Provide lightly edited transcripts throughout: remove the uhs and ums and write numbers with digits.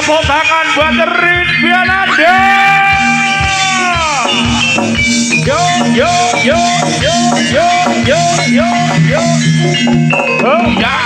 Tepuk tangan buat Ridwananda. Yo yo yo yo yo yo yo yo. Oh ya,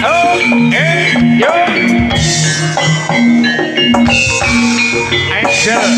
oh yo. Action.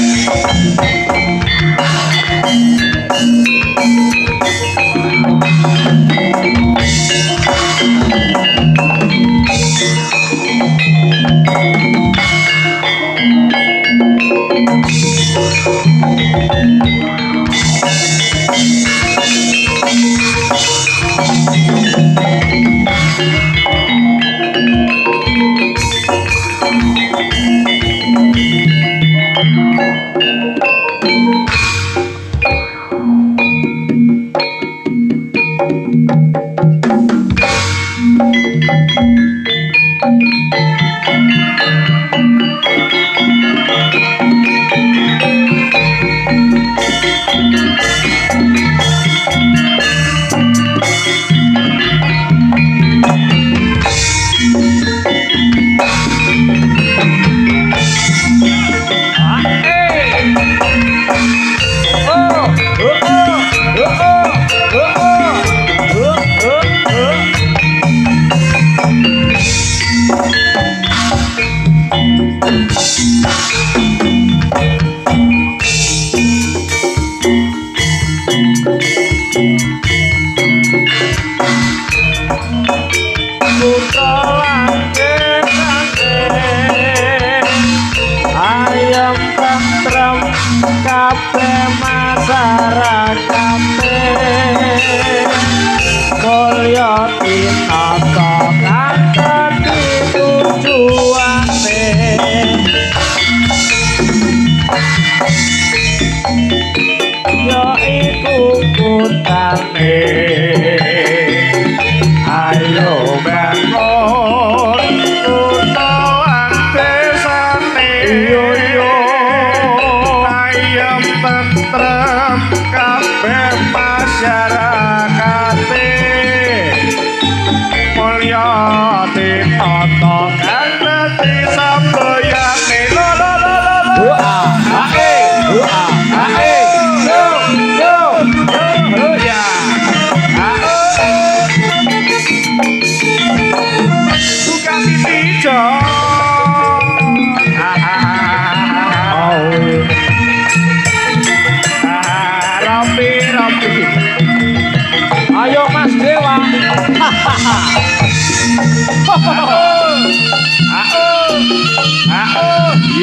Ayo Mas Dewa.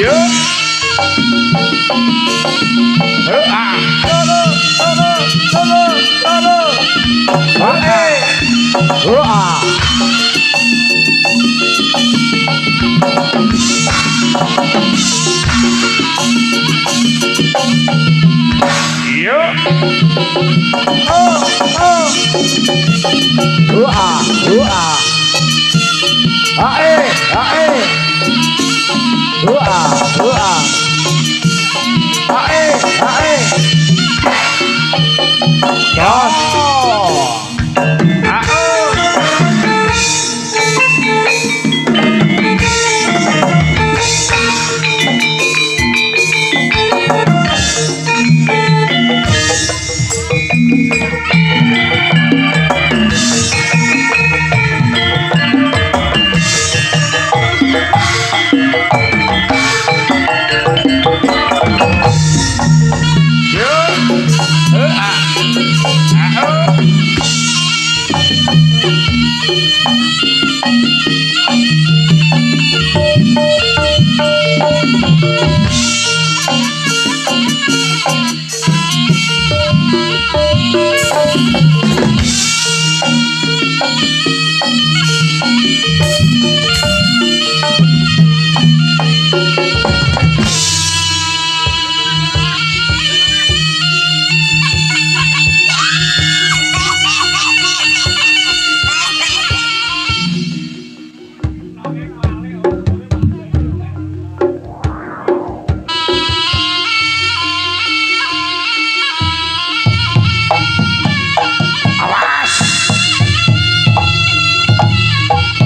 Yo.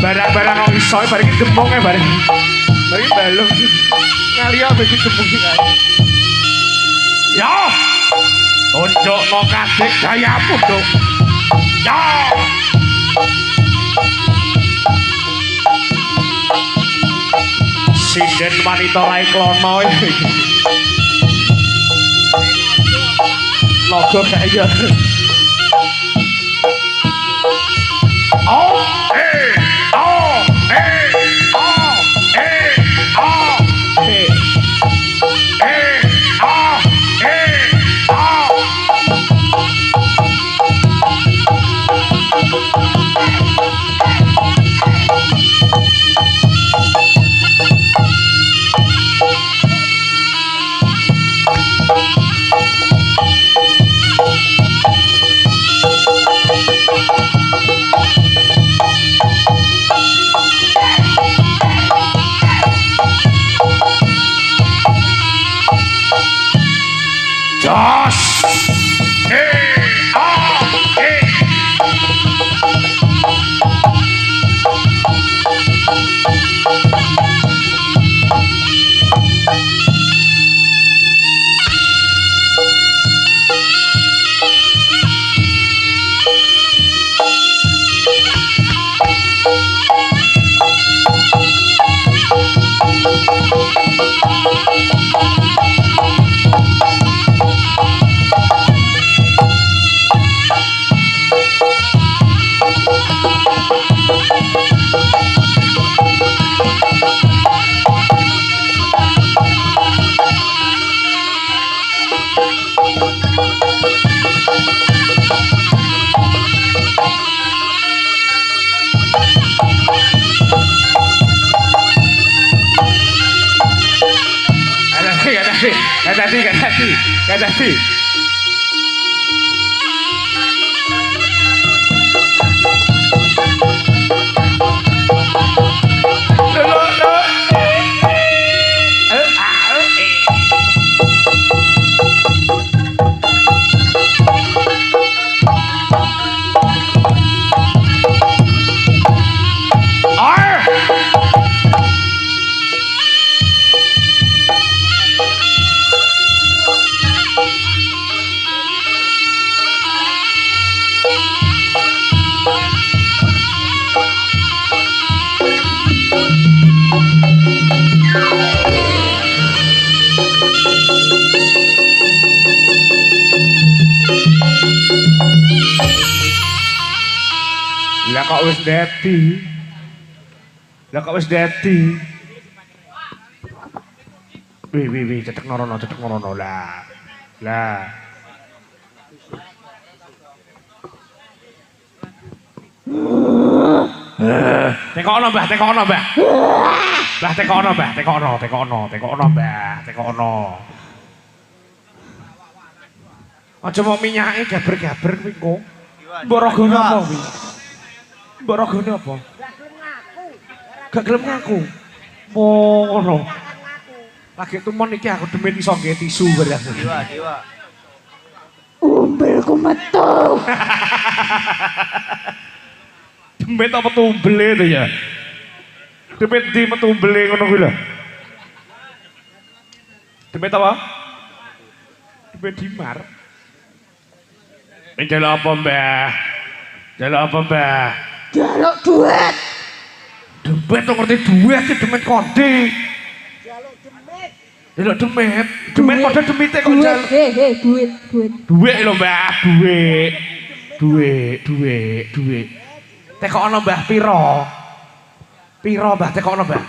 Barang-barang kok iso bareng gembong e bareng. Bareng balung. Ngaliyo bagi gembong iki kae. Ya. Tunjukno kadek gayamu, Duk. Ya. Sinden wanita rai klono iki. Logo kaya. Oh, Ganti. Lah kok wis dadi. Wih, cetek norono lah. Tekokno, Mbah. Lah tekokno, Mbah. Aja mau minyake gaber-gaber kuwi kok. Mbok rogone apa kuwi? Mbok rogone apa? Gak gelem ngaku. Ngono. Lagi tumon iki aku demen iso nggae tisu bareng. Dewa. Umbelku metu. Demet apa tumbele to ya? Demet di metumbele ngono kuwi lho. Demet apa? Demet dimar. Njaluk apa, Mbah? Jaluk duit. Demet kok ngerti duit sih demet konde. Jaluk demet. Demet padha demite kok jaluk. Duit. Duit lho, Mbah, duit. Tekokno, Mbah, piro? Mbah, tekokno, Mbah.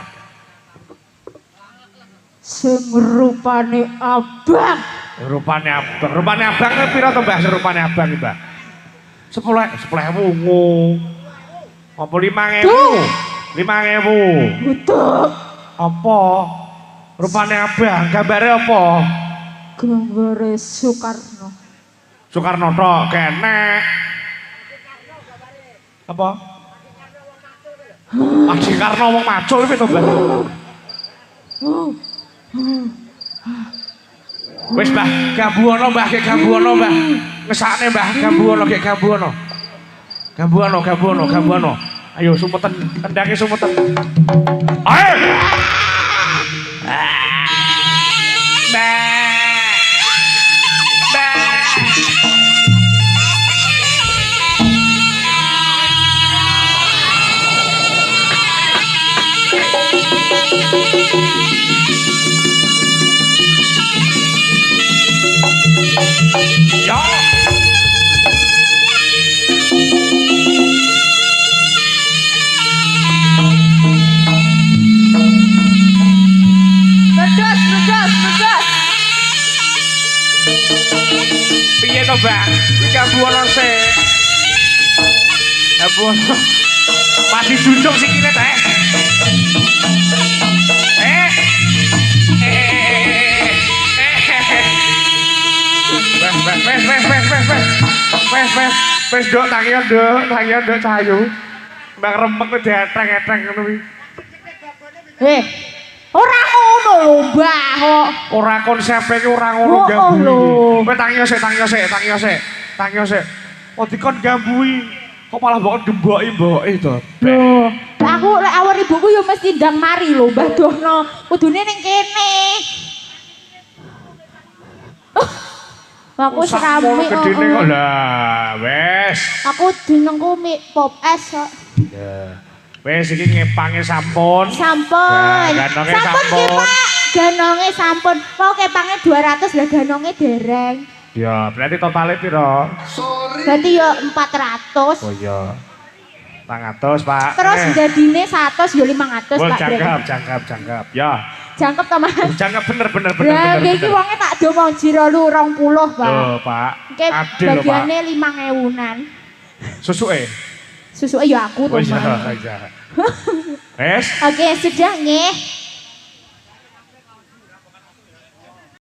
Sing rupane abang. Rupane abang piro to, Mbah? Rupane abang iki, Mbah. 10.000 ngo. Apa 5.000? 5.000. Butuh. Apa? Rupane abang, gambare apa? Gambare Soekarno. Soekarno tok kene. Apa? Adi Karno wong macul iki to, Mbah. Wis, Mbah, gambuana, Mbah, gek gambuana, Mbah. Ngesakne, Mbah, gambuana, gek gambuana. Gambuana. Ayo sumeten, tendake sumeten. Ayo. Ya. Ledas. Piye to, Bang? Iki gambuana sik. Gambuana. Pasti junjung sikile teh. Wes dok tangian dok cahayu. Mbak remek tuh dieteng-eteng ngono kuwi. Ora ngono lho, Mbah kok. Ora konsepe iki ora ngono gambui. Kowe tangi sik. Oh dikon gambui. Kok malah mbok demboki mboke to. Lho, aku lek awor ibuku yo mesti ndang mari lho, Mbah Dohno. Kudune ning kene. Aku serame gedene kok lah, wes. Aku jenengku mie pop es kok. Ya. Wes iki ngepange sampun. Sampun. Ganonge sampun. Ki, Pak. Ganonge sampun. Kok kepange 200 lah ganonge dereng. Ya, berarti totalnya piro? Berarti yo 400. Oh iya. 400, Pak. Terus jadine 100 yo 500, Pak. Jangkap. Ya. Jangkep to, Mas? Jangkep bener. Lah, iki wonge tak do mau jiro lu 20, Pak. Oh, Pak. Ki Adil lho, Pak. bagiane 5.000-an. Susuke ya aku to, Mas. Mas. Wes. Oke, sudah nggih.